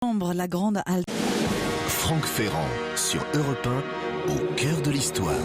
La grande halle. Franck Ferrand sur Europe 1, au cœur de l'histoire.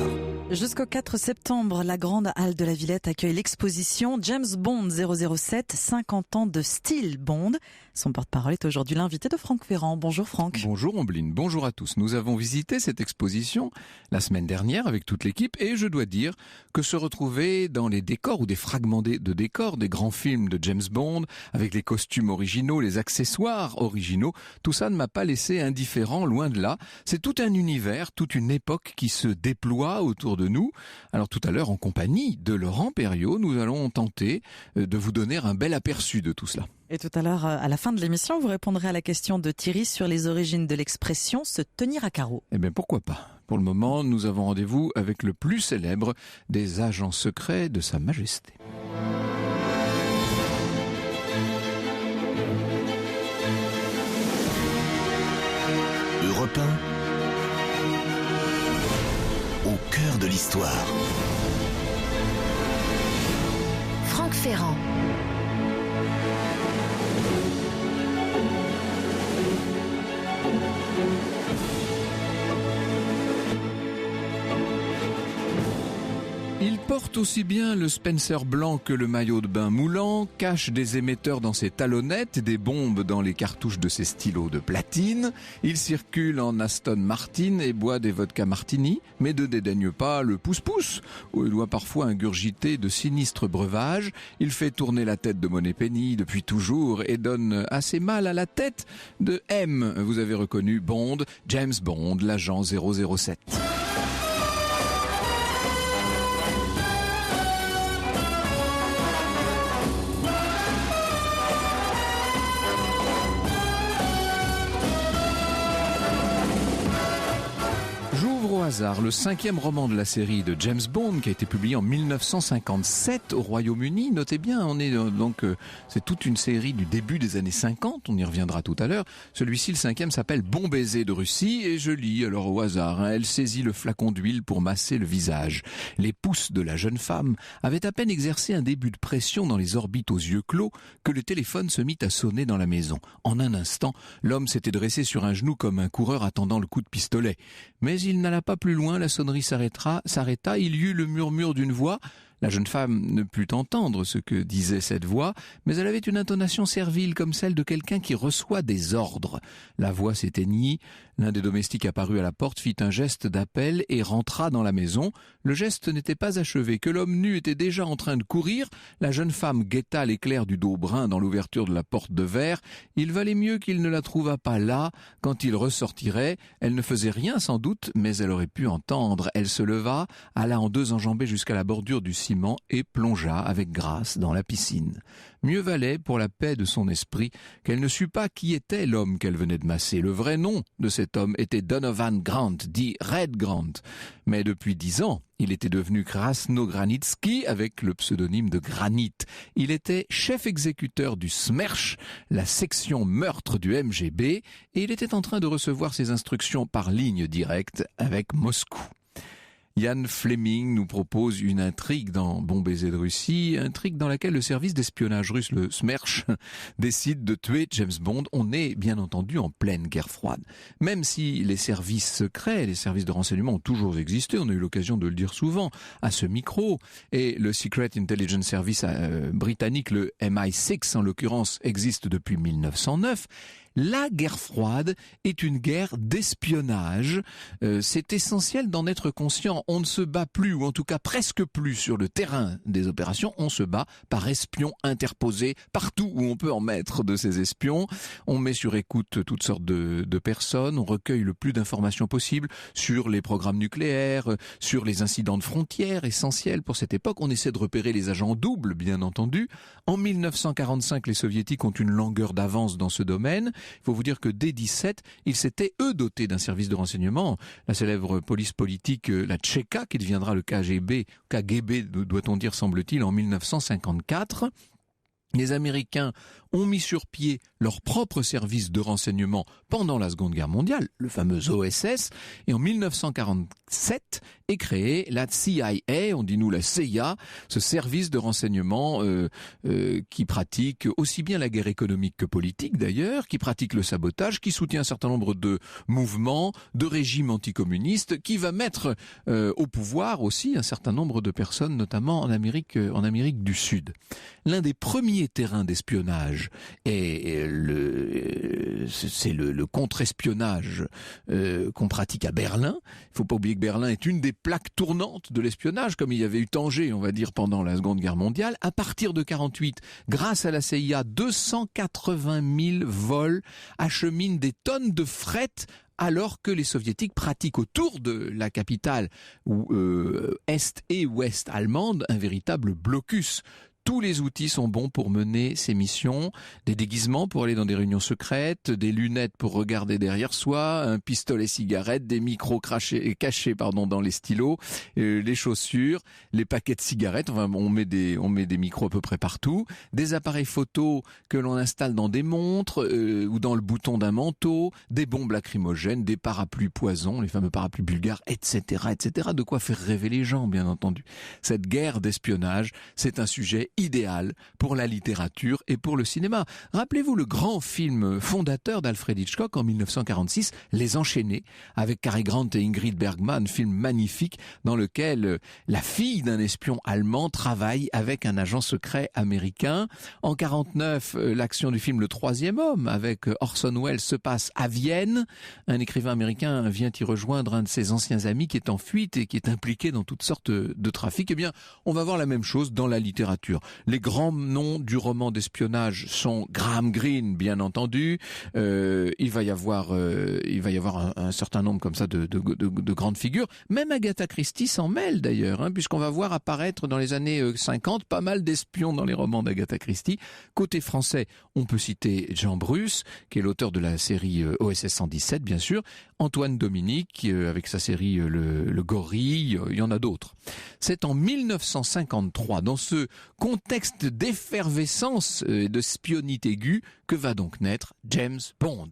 Jusqu'au 4 septembre, la grande halle de la Villette accueille l'exposition James Bond 007, 50 ans de style Bond. Son porte-parole est aujourd'hui l'invité de Franck Ferrand. Bonjour Franck. Bonjour Ombline, bonjour à tous. Nous avons visité cette exposition la semaine dernière avec toute l'équipe et je dois dire que se retrouver dans les décors ou des fragments de décors des grands films de James Bond, avec les costumes originaux, les accessoires originaux, tout ça ne m'a pas laissé indifférent, loin de là. C'est tout un univers, toute une époque qui se déploie autour de nous. Alors tout à l'heure, en compagnie de Laurent Perriot, nous allons tenter de vous donner un bel aperçu de tout cela. Et tout à l'heure, à la fin de l'émission, vous répondrez à la question de Thierry sur les origines de l'expression se tenir à carreau. Eh bien pourquoi pas. Pour le moment, nous avons rendez-vous avec le plus célèbre des agents secrets de Sa Majesté. Europe 1, au cœur de l'histoire. Franck Ferrand. Il porte aussi bien le Spencer blanc que le maillot de bain moulant, cache des émetteurs dans ses talonnettes, des bombes dans les cartouches de ses stylos de platine. Il circule en Aston Martin et boit des vodka martini, mais ne dédaigne pas le pouce-pouce, où il doit parfois ingurgiter de sinistres breuvages. Il fait tourner la tête de Moneypenny depuis toujours et donne assez mal à la tête de M. Vous avez reconnu Bond, James Bond, l'agent 007. Au hasard, le 5e roman de la série de James Bond qui a été publié en 1957 au Royaume-Uni. Notez bien, on est donc c'est toute une série du début des années 50, on y reviendra tout à l'heure. Celui-ci, le 5e, s'appelle Bon baiser de Russie et je lis alors au hasard. Elle saisit le flacon d'huile pour masser le visage. Les pouces de la jeune femme avaient à peine exercé un début de pression dans les orbites aux yeux clos que le téléphone se mit à sonner dans la maison. En un instant, l'homme s'était dressé sur un genou comme un coureur attendant le coup de pistolet. Mais il n'alla pas plus loin, la sonnerie s'arrêta, il y eut le murmure d'une voix. La jeune femme ne put entendre ce que disait cette voix, mais elle avait une intonation servile comme celle de quelqu'un qui reçoit des ordres. La voix s'éteignit, l'un des domestiques apparut à la porte, fit un geste d'appel et rentra dans la maison. Le geste n'était pas achevé, que l'homme nu était déjà en train de courir. La jeune femme guetta l'éclair du dos brun dans l'ouverture de la porte de verre. Il valait mieux qu'il ne la trouvât pas là quand il ressortirait. Elle ne faisait rien sans doute, mais elle aurait pu entendre. Elle se leva, alla en deux enjambées jusqu'à la bordure du ciment et plongea avec grâce dans la piscine. Mieux valait, pour la paix de son esprit, qu'elle ne sût pas qui était l'homme qu'elle venait de masser. Le vrai nom de cet homme était Donovan Grant, dit Red Grant. Mais depuis 10 ans, il était devenu Krasnogranitsky avec le pseudonyme de Granit. Il était chef exécuteur du SMERSH, la section meurtre du MGB, et il était en train de recevoir ses instructions par ligne directe avec Moscou. Ian Fleming nous propose une intrigue dans Bon baiser de Russie, intrigue dans laquelle le service d'espionnage russe, le SMERSH, décide de tuer James Bond. On est bien entendu en pleine guerre froide. Même si les services secrets, les services de renseignement ont toujours existé, on a eu l'occasion de le dire souvent à ce micro, et le Secret Intelligence Service britannique, le MI6 en l'occurrence, existe depuis 1909, la guerre froide est une guerre d'espionnage. C'est essentiel d'en être conscient. On ne se bat plus, ou en tout cas presque plus, sur le terrain des opérations. On se bat par espions interposés partout où on peut en mettre de ces espions. On met sur écoute toutes sortes de personnes. On recueille le plus d'informations possible sur les programmes nucléaires, sur les incidents de frontières essentiels pour cette époque. On essaie de repérer les agents doubles, bien entendu. En 1945, les soviétiques ont une longueur d'avance dans ce domaine. Il faut vous dire que dès 17, ils s'étaient eux dotés d'un service de renseignement, la célèbre police politique, la Tchéka, qui deviendra le KGB doit-on dire semble-t-il, en 1954. Les Américains ont mis sur pied leur propre service de renseignement pendant la Seconde Guerre mondiale, le fameux OSS, et en 1947 est créée la CIA, on dit nous la CIA, ce service de renseignement qui pratique aussi bien la guerre économique que politique d'ailleurs, qui pratique le sabotage, qui soutient un certain nombre de mouvements, de régimes anticommunistes, qui va mettre au pouvoir aussi un certain nombre de personnes, notamment en Amérique du Sud. L'un des premiers terrains d'espionnage c'est le contre-espionnage qu'on pratique à Berlin. Il ne faut pas oublier que Berlin est une des plaques tournantes de l'espionnage, comme il y avait eu Tanger, on va dire, pendant la Seconde Guerre mondiale. À partir de 1948, grâce à la CIA, 280 000 vols acheminent des tonnes de fret alors que les soviétiques pratiquent autour de la capitale est et ouest allemande un véritable blocus. Tous les outils sont bons pour mener ces missions, des déguisements pour aller dans des réunions secrètes, des lunettes pour regarder derrière soi, un pistolet cigarette, des micros cachés dans les stylos, les chaussures, les paquets de cigarettes, enfin on met des micros à peu près partout, des appareils photo que l'on installe dans des montres ou dans le bouton d'un manteau, des bombes lacrymogènes, des parapluies poison, les fameux parapluies bulgares, etc., etc. De quoi faire rêver les gens, bien entendu. Cette guerre d'espionnage, c'est un sujet idéal pour la littérature et pour le cinéma. Rappelez-vous le grand film fondateur d'Alfred Hitchcock en 1946, Les Enchaînés, avec Cary Grant et Ingrid Bergman, film magnifique dans lequel la fille d'un espion allemand travaille avec un agent secret américain. En 1949, l'action du film Le Troisième Homme avec Orson Welles se passe à Vienne. Un écrivain américain vient y rejoindre un de ses anciens amis qui est en fuite et qui est impliqué dans toutes sortes de trafics. Eh bien, on va voir la même chose dans la littérature. Les grands noms du roman d'espionnage sont Graham Greene, bien entendu. Il va y avoir un certain nombre comme ça de grandes figures. Même Agatha Christie s'en mêle d'ailleurs, puisqu'on va voir apparaître dans les années 50 pas mal d'espions dans les romans d'Agatha Christie. Côté français, on peut citer Jean Bruce, qui est l'auteur de la série OSS 117, bien sûr. Antoine Dominique, avec sa série Le Gorille, il y en a d'autres. C'est en 1953, dans ce contexte d'effervescence et de spionnite aiguë, que va donc naître James Bond.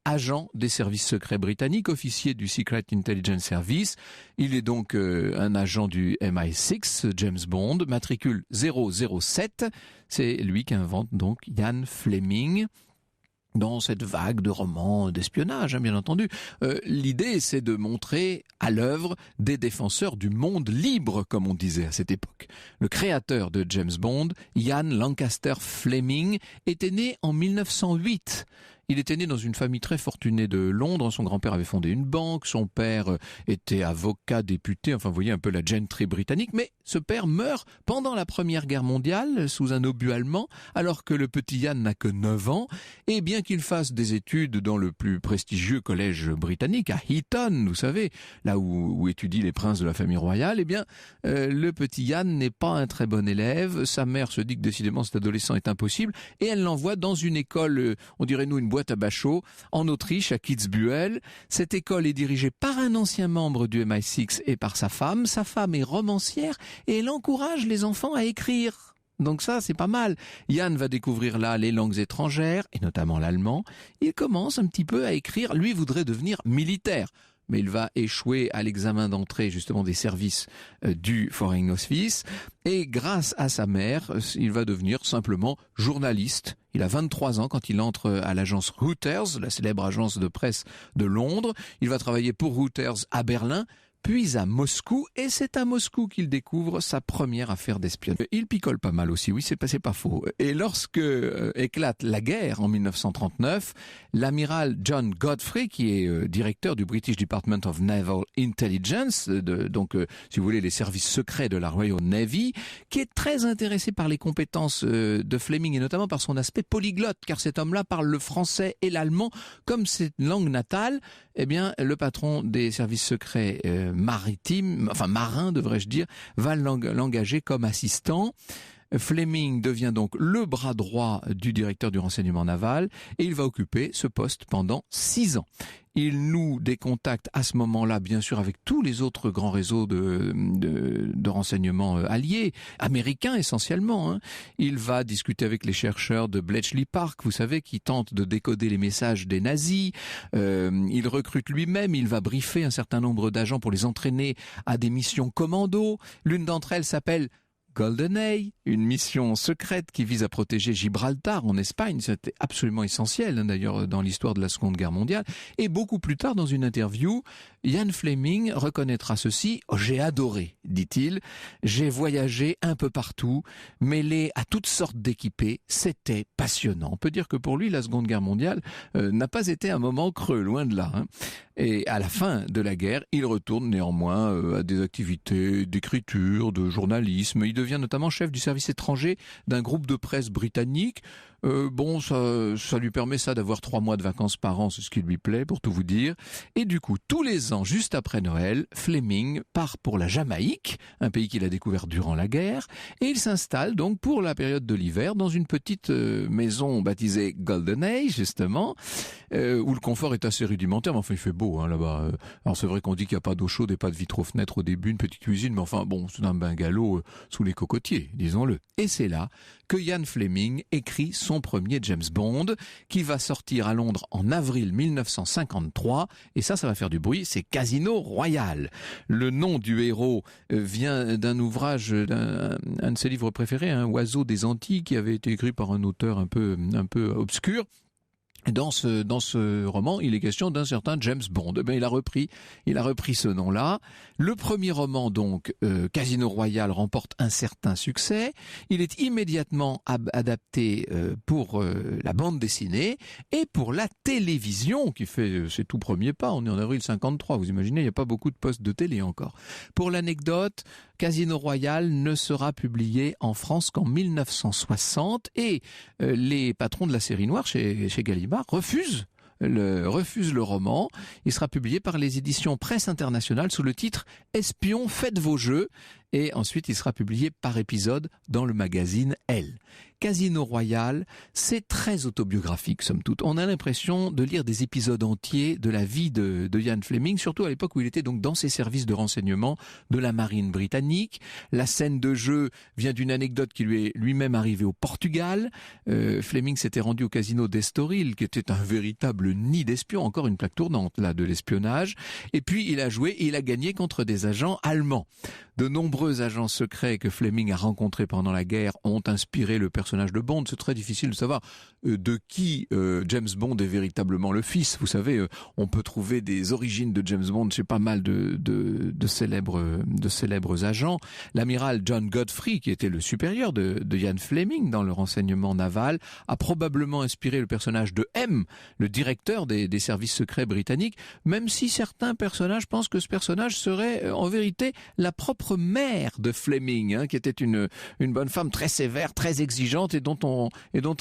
Agent des services secrets britanniques, officier du Secret Intelligence Service. Il est donc un agent du MI6, James Bond, matricule 007. C'est lui qui invente donc Ian Fleming. Dans cette vague de romans d'espionnage, bien entendu. L'idée, c'est de montrer à l'œuvre des défenseurs du monde libre, comme on disait à cette époque. Le créateur de James Bond, Ian Lancaster Fleming, était né en 1908. Il était né dans une famille très fortunée de Londres. Son grand-père avait fondé une banque, son père était avocat, député, enfin vous voyez un peu la gentry britannique. Mais ce père meurt pendant la Première Guerre mondiale sous un obus allemand, alors que le petit Yann n'a que 9 ans. Et bien qu'il fasse des études dans le plus prestigieux collège britannique, à Eton, vous savez, là où étudient les princes de la famille royale, eh bien le petit Yann n'est pas un très bon élève. Sa mère se dit que décidément cet adolescent est impossible et elle l'envoie dans une école, on dirait nous une boîte à Bachot, en Autriche, à Kitzbühel. Cette école est dirigée par un ancien membre du MI6 et par sa femme. Sa femme est romancière et elle encourage les enfants à écrire. Donc ça, c'est pas mal. Yann va découvrir là les langues étrangères, et notamment l'allemand. Il commence un petit peu à écrire. Lui voudrait devenir militaire. Mais il va échouer à l'examen d'entrée justement des services du Foreign Office. Et grâce à sa mère, il va devenir simplement journaliste. Il a 23 ans quand il entre à l'agence Reuters, la célèbre agence de presse de Londres. Il va travailler pour Reuters à Berlin, puis à Moscou, et c'est à Moscou qu'il découvre sa première affaire d'espionnage. Il picole pas mal aussi, oui, c'est pas faux. Et lorsque éclate la guerre en 1939, l'amiral John Godfrey, qui est directeur du British Department of Naval Intelligence, si vous voulez, les services secrets de la Royal Navy, qui est très intéressé par les compétences de Fleming, et notamment par son aspect polyglotte, car cet homme-là parle le français et l'allemand comme cette langue natale. Eh bien, le patron des services secrets marins, devrais-je dire, va l'engager comme assistant. Fleming devient donc le bras droit du directeur du renseignement naval et il va occuper ce poste pendant 6 ans. Il noue des contacts à ce moment-là, bien sûr, avec tous les autres grands réseaux de renseignement alliés, américains essentiellement. Il va discuter avec les chercheurs de Bletchley Park, vous savez, qui tentent de décoder les messages des nazis. Il recrute lui-même, il va briefer un certain nombre d'agents pour les entraîner à des missions commando. L'une d'entre elles s'appelle GoldenEye, une mission secrète qui vise à protéger Gibraltar en Espagne. C'était absolument essentiel, d'ailleurs, dans l'histoire de la Seconde Guerre mondiale. Et beaucoup plus tard, dans une interview, Ian Fleming reconnaîtra ceci. « J'ai adoré, dit-il. J'ai voyagé un peu partout, mêlé à toutes sortes d'équipés. C'était passionnant. » On peut dire que pour lui, la Seconde Guerre mondiale n'a pas été un moment creux, loin de là. Et à la fin de la guerre, il retourne néanmoins à des activités d'écriture, de journalisme. Il devient notamment chef du service étranger d'un groupe de presse britannique. Ça lui permet d'avoir 3 mois de vacances par an, c'est ce qui lui plaît, pour tout vous dire. Et du coup, tous les ans, juste après Noël, Fleming part pour la Jamaïque, un pays qu'il a découvert durant la guerre, et il s'installe donc pour la période de l'hiver dans une petite maison baptisée GoldenEye, justement, où le confort est assez rudimentaire, mais enfin il fait beau là-bas. Alors c'est vrai qu'on dit qu'il n'y a pas d'eau chaude et pas de vitres aux fenêtres au début, une petite cuisine, mais enfin bon, c'est un bungalow sous les cocotiers, disons-le. Et c'est là que Ian Fleming écrit son premier James Bond, qui va sortir à Londres en avril 1953, et ça va faire du bruit, c'est Casino Royale. Le nom du héros vient d'un ouvrage, un de ses livres préférés, Oiseau des Antilles, qui avait été écrit par un auteur un peu obscur. Dans ce roman, il est question d'un certain James Bond. Il a repris ce nom-là. Le premier roman, donc, Casino Royale, remporte un certain succès. Il est immédiatement adapté pour la bande dessinée et pour la télévision, qui fait ses tout premiers pas. On est en avril 53, vous imaginez, il n'y a pas beaucoup de postes de télé encore. Pour l'anecdote, Casino Royale ne sera publié en France qu'en 1960 et les patrons de la série noire chez Gallimard refuse le roman. Il sera publié par les éditions Presse Internationale sous le titre « Espions, faites vos jeux » et ensuite il sera publié par épisode dans le magazine Elle. Casino Royale, c'est très autobiographique, somme toute. On a l'impression de lire des épisodes entiers de la vie de Ian Fleming, surtout à l'époque où il était donc dans ses services de renseignement de la marine britannique. La scène de jeu vient d'une anecdote qui lui est lui-même arrivée au Portugal. Fleming s'était rendu au casino d'Estoril, qui était un véritable nid d'espions, encore une plaque tournante là de l'espionnage. Et puis il a joué et il a gagné contre des agents allemands. De nombreux agents secrets que Fleming a rencontrés pendant la guerre ont inspiré le personnage de Bond. C'est très difficile de savoir de qui James Bond est véritablement le fils. Vous savez, on peut trouver des origines de James Bond chez pas mal de célèbres agents. L'amiral John Godfrey, qui était le supérieur de Ian Fleming dans le renseignement naval, a probablement inspiré le personnage de M, le directeur des services secrets britanniques, même si certains personnages pensent que ce personnage serait en vérité la propre mère de Fleming, qui était une bonne femme très sévère, très exigeante et dont on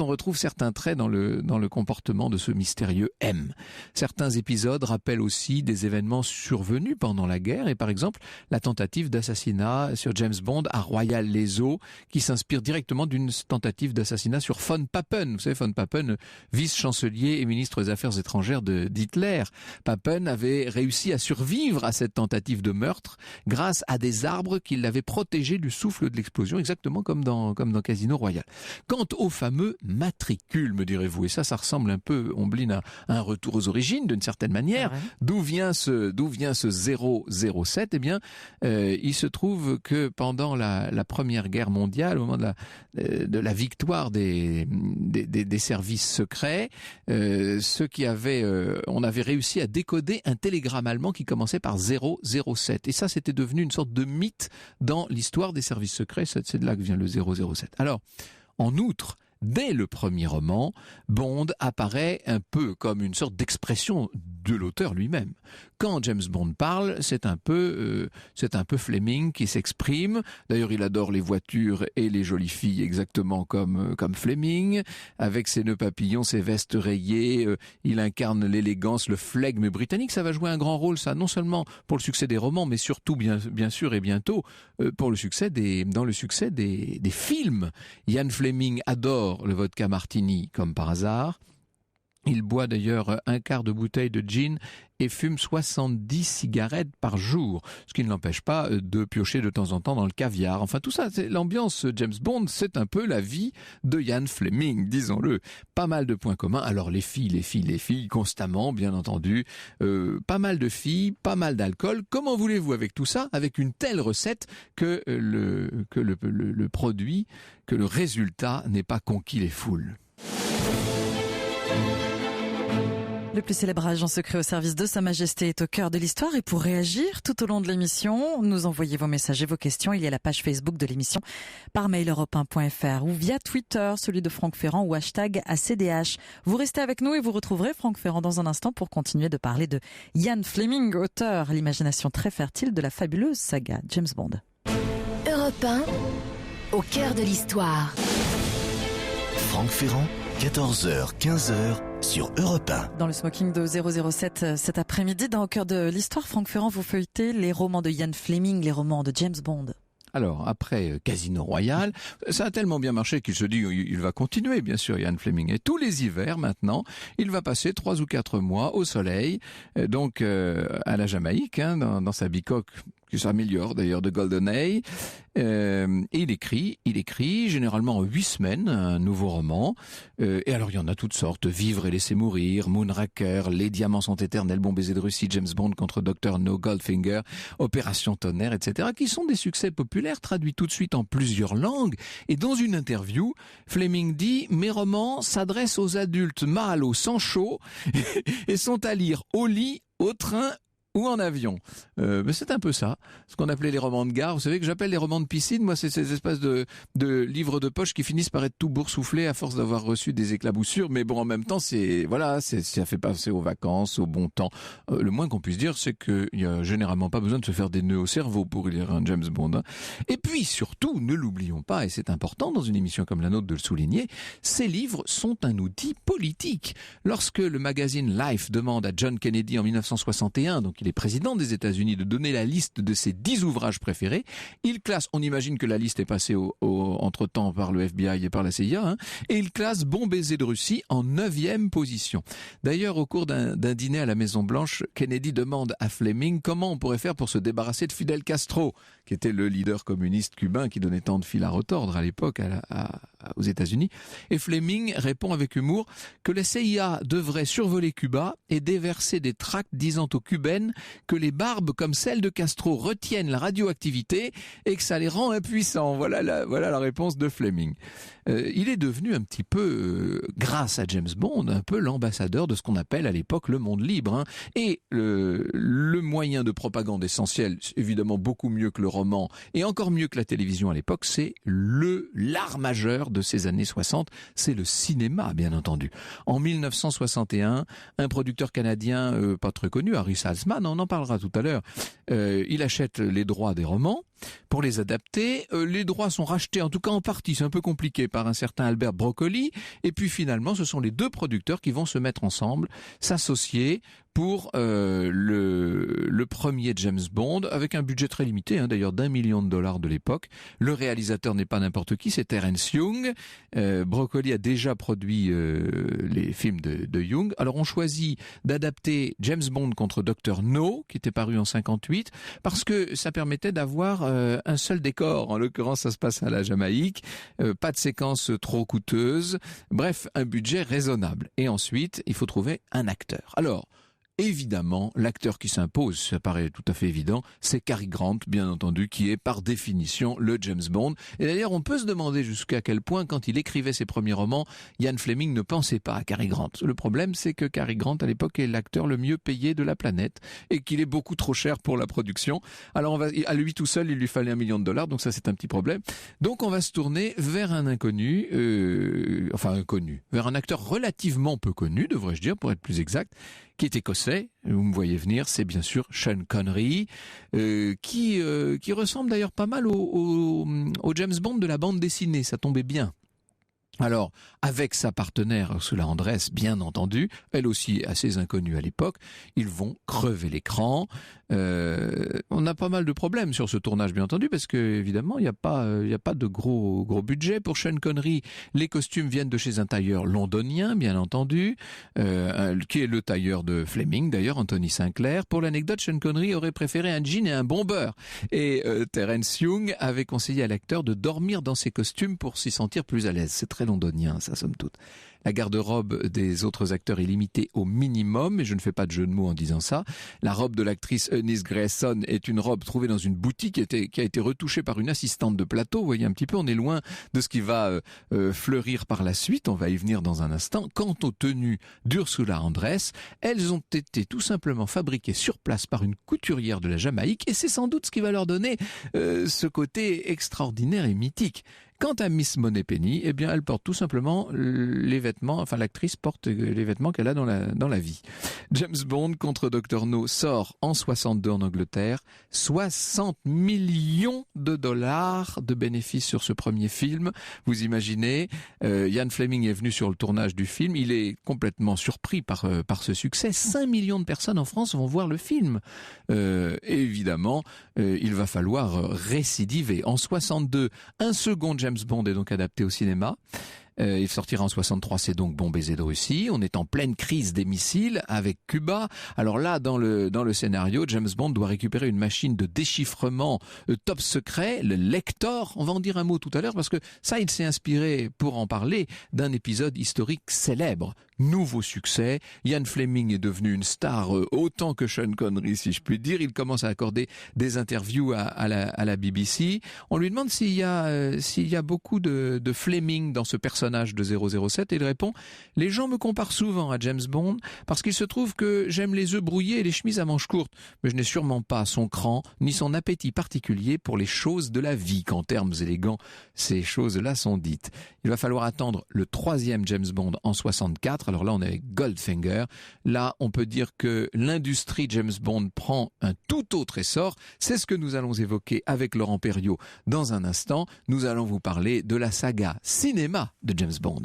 retrouve certains traits dans le comportement de ce mystérieux M. Certains épisodes rappellent aussi des événements survenus pendant la guerre et par exemple la tentative d'assassinat sur James Bond à Royal-les-Eaux qui s'inspire directement d'une tentative d'assassinat sur von Papen. Vous savez, von Papen, vice-chancelier et ministre des Affaires étrangères d'Hitler. Papen avait réussi à survivre à cette tentative de meurtre grâce à des arbres qui l'avaient protégé du souffle de l'explosion, exactement comme dans Casino Royale. Quant au fameux matricule, me direz-vous, et ça ressemble un peu, Ombline, à un retour aux origines, d'une certaine manière. D'où vient ce 007? Eh bien, il se trouve que pendant la Première Guerre mondiale, au moment de la victoire des services secrets, on avait réussi à décoder un télégramme allemand qui commençait par 007. Et ça, c'était devenu une sorte de mythe dans l'histoire des services secrets. C'est de là que vient le 007. Alors, en outre, dès le premier roman, Bond apparaît un peu comme une sorte d'expression de l'auteur lui-même. Quand James Bond parle, c'est un peu Fleming qui s'exprime. D'ailleurs, il adore les voitures et les jolies filles exactement comme Fleming. Avec ses nœuds papillons, ses vestes rayées, il incarne l'élégance, le flegme britannique. Ça va jouer un grand rôle, ça, non seulement pour le succès des romans, mais surtout, bien sûr et bientôt, pour le succès des films. Ian Fleming adore le vodka martini, comme par hasard. Il boit d'ailleurs un quart de bouteille de gin et fume 70 cigarettes par jour, ce qui ne l'empêche pas de piocher de temps en temps dans le caviar. Enfin, tout ça, c'est l'ambiance James Bond, c'est un peu la vie de Ian Fleming, disons-le. Pas mal de points communs. Alors, les filles, constamment, bien entendu. Pas mal de filles, pas mal d'alcool. Comment voulez-vous avec tout ça, avec une telle recette que le produit, que le résultat n'ait pas conquis les foules? Le plus célèbre agent secret au service de Sa Majesté est au cœur de l'histoire, et pour réagir tout au long de l'émission, nous envoyez vos messages et vos questions. Il y a la page Facebook de l'émission, par mail europe1.fr ou via Twitter, celui de Franck Ferrand ou hashtag ACDH. Vous restez avec nous et vous retrouverez Franck Ferrand dans un instant pour continuer de parler de Ian Fleming, auteur à l'imagination très fertile de la fabuleuse saga James Bond. Europe 1, au cœur de l'histoire. Franck Ferrand, 14h, 15h sur Europe 1. Dans le smoking de 007 cet après-midi, dans Au cœur de l'histoire, Franck Ferrand, vous feuilletez les romans de Ian Fleming, les romans de James Bond. Alors, après Casino Royale, ça a tellement bien marché qu'il se dit il va continuer, bien sûr, Ian Fleming. Et tous les hivers, maintenant, il va passer 3 ou 4 mois au soleil, donc à la Jamaïque, dans sa bicoque, qui s'améliore d'ailleurs, de GoldenEye. Et il écrit généralement en 8 semaines un nouveau roman. Et alors il y en a toutes sortes: Vivre et laisser mourir, Moonraker, Les diamants sont éternels, Bon baiser de Russie, James Bond contre Dr No, Goldfinger, Opération Tonnerre, etc., qui sont des succès populaires traduits tout de suite en plusieurs langues. Et dans une interview, Fleming dit: mes romans s'adressent aux adultes mâles au sang chaud et sont à lire au lit, au train ou en avion. Mais c'est un peu ça, ce qu'on appelait les romans de gare. Vous savez que j'appelle les romans de piscine, moi, c'est ces espèces de livres de poche qui finissent par être tout boursouflés à force d'avoir reçu des éclaboussures. Mais bon, en même temps, ça fait passer aux vacances, au bon temps. Le moins qu'on puisse dire, c'est qu'il n'y a généralement pas besoin de se faire des nœuds au cerveau pour lire un James Bond. Et puis surtout, ne l'oublions pas, et c'est important dans une émission comme la nôtre de le souligner, ces livres sont un outil politique. Lorsque le magazine Life demande à John Kennedy en 1961, donc il est président des États-Unis, de donner la liste de ses 10 ouvrages préférés, il classe, on imagine que la liste est passée entre-temps par le FBI et par la CIA, et il classe Bon baiser de Russie en 9e position. D'ailleurs, au cours d'un dîner à la Maison-Blanche, Kennedy demande à Fleming comment on pourrait faire pour se débarrasser de Fidel Castro, qui était le leader communiste cubain qui donnait tant de fil à retordre à l'époque aux États-Unis. Et Fleming répond avec humour que la CIA devrait survoler Cuba et déverser des tracts disant aux Cubaines que les barbes comme celle de Castro retiennent la radioactivité et que ça les rend impuissants. Voilà la réponse de Fleming. Il est devenu un petit peu, grâce à James Bond, un peu l'ambassadeur de ce qu'on appelle à l'époque le monde libre. Et le moyen de propagande essentiel, évidemment beaucoup mieux que le roman et encore mieux que la télévision à l'époque, c'est l'art majeur de ces années 60, c'est le cinéma, bien entendu. En 1961, un producteur canadien pas très connu, Harry Saltzman, on en parlera tout à l'heure, il achète les droits des romans pour les adapter. Les droits sont rachetés, en tout cas en partie, c'est un peu compliqué, par un certain Albert Broccoli, et puis finalement ce sont les deux producteurs qui vont se mettre ensemble, s'associer pour le premier James Bond, avec un budget très limité, d'ailleurs d'$1 million de l'époque. Le réalisateur n'est pas n'importe qui, c'est Terence Young. Broccoli a déjà produit les films de Young. Alors on choisit d'adapter James Bond contre Dr No, qui était paru en 58, parce que ça permettait d'avoir un seul décor. En l'occurrence, ça se passe à la Jamaïque, pas de séquences trop coûteuses, bref, un budget raisonnable. Et ensuite, il faut trouver un acteur. Alors, évidemment, l'acteur qui s'impose, ça paraît tout à fait évident, c'est Cary Grant, bien entendu, qui est par définition le James Bond. Et d'ailleurs, on peut se demander jusqu'à quel point, quand il écrivait ses premiers romans, Ian Fleming ne pensait pas à Cary Grant. Le problème, c'est que Cary Grant, à l'époque, est l'acteur le mieux payé de la planète et qu'il est beaucoup trop cher pour la production. Alors, à lui tout seul, il lui fallait $1 million, donc ça, c'est un petit problème. Donc, on va se tourner vers un inconnu, vers un acteur relativement peu connu, devrais-je dire, pour être plus exact, qui est écossais. Vous me voyez venir, c'est bien sûr Sean Connery, qui ressemble d'ailleurs pas mal au James Bond de la bande dessinée, ça tombait bien. Alors, avec sa partenaire Ursula Andress, bien entendu, elle aussi assez inconnue à l'époque, ils vont crever l'écran. On a pas mal de problèmes sur ce tournage, bien entendu, parce que évidemment, il n'y a pas de gros budget pour Sean Connery. Les costumes viennent de chez un tailleur londonien, bien entendu, qui est le tailleur de Fleming, d'ailleurs, Anthony Sinclair. Pour l'anecdote, Sean Connery aurait préféré un jean et un bomber. Et Terence Young avait conseillé à l'acteur de dormir dans ses costumes pour s'y sentir plus à l'aise. C'est très londonien, ça, somme toute. La garde-robe des autres acteurs est limitée au minimum, et je ne fais pas de jeu de mots en disant ça. La robe de l'actrice Eunice Grayson est une robe trouvée dans une boutique qui a été retouchée par une assistante de plateau. Vous voyez un petit peu, on est loin de ce qui va fleurir par la suite. On va y venir dans un instant. Quant aux tenues d'Ursula Andress, elles ont été tout simplement fabriquées sur place par une couturière de la Jamaïque, et c'est sans doute ce qui va leur donner ce côté extraordinaire et mythique. Quant à Miss Moneypenny, eh bien, elle porte tout simplement les vêtements, enfin, l'actrice porte les vêtements qu'elle a dans la vie. James Bond contre Dr. No sort en 62 en Angleterre, 60 millions de dollars de bénéfices sur ce premier film. Vous imaginez, Ian Fleming est venu sur le tournage du film, il est complètement surpris par ce succès. 5 millions de personnes en France vont voir le film. Et évidemment, il va falloir récidiver. En 62, un second James Bond est donc adapté au cinéma. Il sortira en 63, c'est donc Bon baiser de Russie. On est en pleine crise des missiles avec Cuba. Alors là, dans le scénario, James Bond doit récupérer une machine de déchiffrement top secret, le Lector. On va en dire un mot tout à l'heure parce que ça, il s'est inspiré pour en parler d'un épisode historique célèbre. Nouveau succès. Ian Fleming est devenu une star autant que Sean Connery, si je puis dire. Il commence à accorder des interviews à la BBC. On lui demande s'il y a beaucoup de Fleming dans ce personnage de 007 et il répond « Les gens me comparent souvent à James Bond parce qu'il se trouve que j'aime les œufs brouillés et les chemises à manches courtes, mais je n'ai sûrement pas son cran ni son appétit particulier pour les choses de la vie qu'en termes élégants ces choses-là sont dites. » Il va falloir attendre le troisième James Bond en 64. Alors là, on est avec Goldfinger. Là, on peut dire que l'industrie James Bond prend un tout autre essor. C'est ce que nous allons évoquer avec Laurent Perriot dans un instant. Nous allons vous parler de la saga cinéma de James Bond.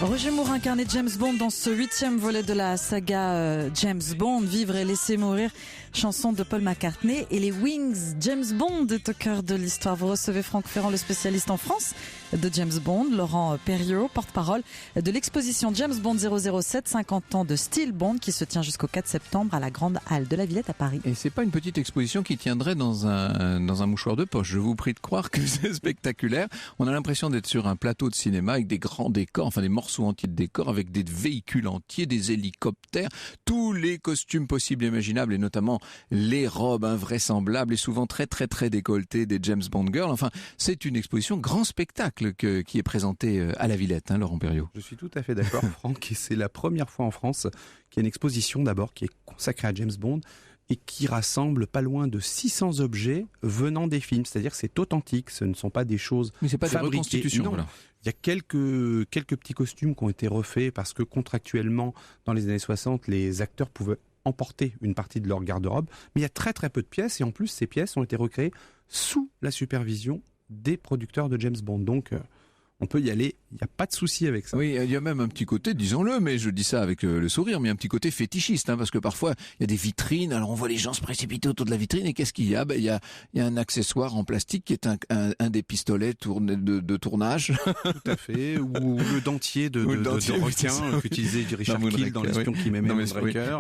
Roger Moore incarnait James Bond dans ce 8e volet de la saga James Bond, Vivre et laisser mourir, chanson de Paul McCartney et les Wings. James Bond est au cœur de l'histoire. Vous recevez Franck Ferrand, le spécialiste en France de James Bond, Laurent Perriot, porte-parole de l'exposition James Bond 007, 50 ans de style Bond, qui se tient jusqu'au 4 septembre à la Grande Halle de la Villette à Paris. Et c'est pas une petite exposition qui tiendrait dans un mouchoir de poche. Je vous prie de croire que c'est spectaculaire. On a l'impression d'être sur un plateau de cinéma avec des grands décors, enfin des morceaux entiers de décors, avec des véhicules entiers, des hélicoptères, tous les costumes possibles et imaginables, et notamment les robes invraisemblables et souvent très très très décolletées des James Bond girls. Enfin, c'est une exposition grand spectacle qui est présentée à la Villette, Laurent Perriot. Je suis tout à fait d'accord, Franck, et c'est la première fois en France qu'il y a une exposition d'abord qui est consacrée à James Bond et qui rassemble pas loin de 600 objets venant des films, c'est-à-dire que c'est authentique, ce ne sont pas des choses fabriquées. Mais c'est pas des reconstitutions, non. Voilà. Il y a quelques petits costumes qui ont été refaits parce que contractuellement, dans les années 60, les acteurs pouvaient emporter une partie de leur garde-robe, mais il y a très très peu de pièces et en plus ces pièces ont été recréées sous la supervision des producteurs de James Bond. Donc on peut y aller, il n'y a pas de souci avec ça. Oui, il y a même un petit côté, disons-le, mais je dis ça avec le sourire, mais un petit côté fétichiste, parce que parfois il y a des vitrines, alors on voit les gens se précipiter autour de la vitrine, et qu'est-ce qu'il y a ? Il y a un accessoire en plastique qui est un des pistolets de tournage. Tout à fait, ou le dentier de requin qu'utilisait Richard Kiel dans L'espion qui m'aimait, Moonraker.